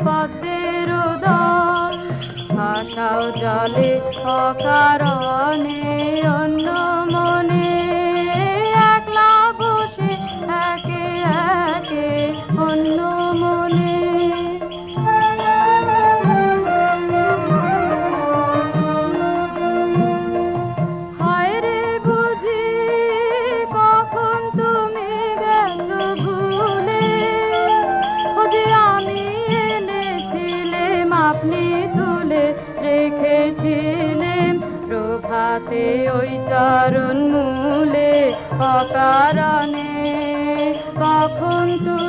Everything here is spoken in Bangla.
পদ্মের দল ভাষাও জলে অকারণে অন্য মনে একলা বসে একে একে অন্য মনে হায় রে বুঝি কখন তুমি গেছো ভুলে ও যে আমি এনেছিলাম আপনি তুলে রেখেছিলেন প্রভাতে ওই চরণ মূলে অকারণে কখন তুমি